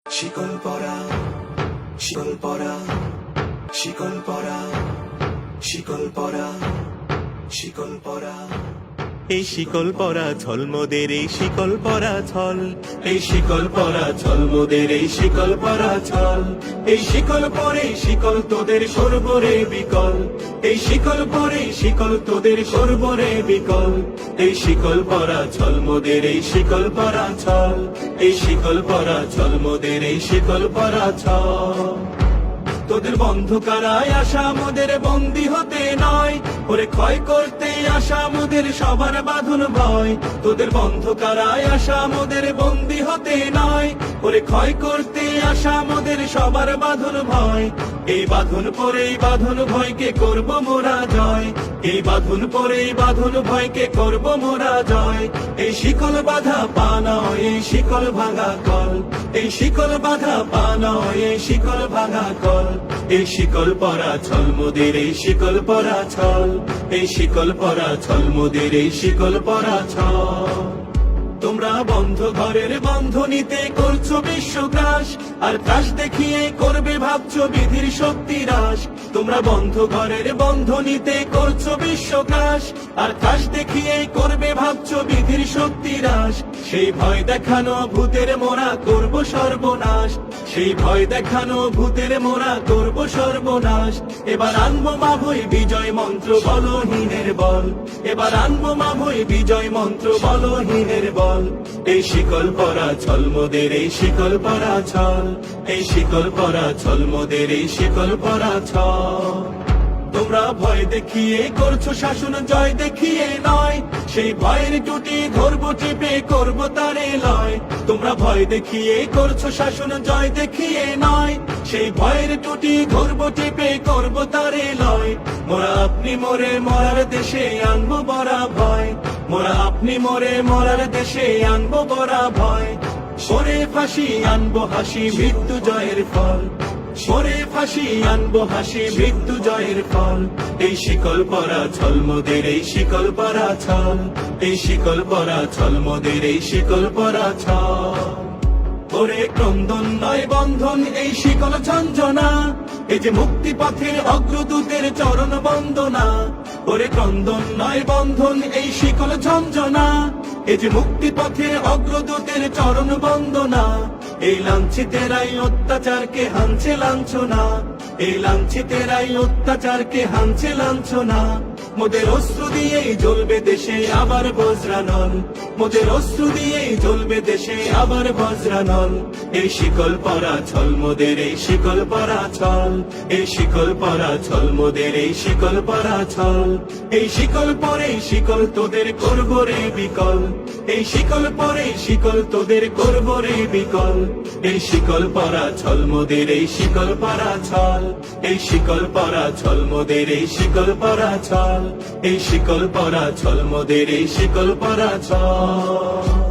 শিকল পরা, শিকল পরা, শিকল পরা, শিকল পরা, শিকল পরা। এই শিকল পরা ছল মোদের এই শিকল পরা ছল, এই শিকল পরা ছল মোদের এই শিকল পরা ছল। এই শিকল পরে শিকল তোদের সর্বরে বিকল, এই শিকল পরে শিকল তোদের সর্বরে বিকল। এই শিকল পরা ছল মোদের এই শিকল পরা ছল, এই শিকল পরা ছল মোদের এই শিকল পরা ছল। তোদের বন্ধ কারায় আসা মোদের বন্দী হতে নয়, ওরে ক্ষয় করতে আসা মোদের সবার বাঁধন ভয়। তোদের বন্ধ কারায় আসা মোদের বন্দী হতে নয়, ওরে ক্ষয় করতে আসা মোদের সবার বাঁধন ভয়। এই বাঁধন পরে বাঁধন ভয়কে করব মোরা জয়, এই বাঁধন পরে বাঁধন ভয়কে করব মোরা জয়। এই শিকল বাধা পা নয় এই শিকল ভাঙা কল, এই শিকল বাধা পা নয় এই শিকল ভাঙা কল। এই শিকল পরা ছল মোদের এই শিকল পরা ছল, এই শিকল পরা ছল মোদের এই শিকল পরা ছল। তোমরা বন্ধ ঘরের বন্ধনীতে করছো বিশ্বগ্রাস, আর ত্রাস দেখিয়ে করবে ভাবছো বিধির শক্তি হ্রাস। তোমরা বন্ধ ঘরের বন্ধনীতে করছো বিশ্বগ্রাস, আর ত্রাস দেখিয়ে করবে ভাবছো বিধির শক্তি হ্রাস। সেই ভয় দেখানো ভূতের মোরা করব সর্বনাশ, সেই ভয় দেখানো ভূতের মোরা করব সর্বনাশ। এবার আনবো মাভই বিজয় মন্ত্র বলহীনের বল, এবার আনবো মাভই বিজয় মন্ত্র বলহীনের বল। এই শিকল পরা ছল মোদের এই শিকল পরা ছল, এই শিকল পরা ছল মোদের এই শিকল পরা ছল। তোমরা ভয় দেখিয়ে করছো শাসন জয় দেখিয়ে নয়, সেই ভয়ের টুটি ধরবো চেপে করবো তারে লয়। তোমরা ভয় দেখিয়ে করছো শাসন জয় দেখিয়ে নয়, সেই ভয়ের টুটি ধরবো চেপে করবো তারে লয়। মোরা আপনি মোরে মরার দেশে আনবো বড়া ভয়, মোরা আপনি মোরে মরার দেশে আনবো বড়া ভয়। সরে ফাঁসি আনবো হাসি মৃত্যু জয়ের ফল, সরে ফাঁসি আনবো হাসি মৃত্যু জয়ের ফল। এই শিকল পরা ছল মোদের এই শিকল পরা ছল, এই শিকল পরা ছল মোদের এই শিকল পরা ছল। ওরে ক্রন্দন নয় বন্ধন এই শিকল ঝঞ্ঝনা, এই যে মুক্তি পথের অগ্রদূতের চরণ বন্দনা। ওরে ক্রন্দন নয় বন্ধন এই শিকল ঝঞ্ঝনা, এই যে মুক্তি পথের অগ্রদূতের চরণ বন্দনা। এই লাঞ্ছিতেরাই অত্যাচারকে হানছে লাঞ্ছনা, এই লাঞ্ছিতেরাই অত্যাচারকে হানছে লাঞ্ছনা। মোদের অস্ত্র দিয়েই জ্বলবে দেশে আবার বজ্রানল, মোদের অস্ত্র দিয়েই জ্বলবে দেশে আবার বজ্রানল। এই শিকল পরা ছল মোদের এই শিকল পরা ছল, এই শিকল পরা ছল মোদের এই শিকল পরা ছল। এই শিকল পরে শিকল তোদের করব রে বিকল, এই শিকল পরে শিকল তোদের করব রে বিকল। এই শিকল পরা ছল মোদের এই শিকল পরা ছল, এই শিকল পরা ছল মোদের এই শিকল পরা ছল, এই শিকল পরা ছল মোদের এই শিকল পরা ছল।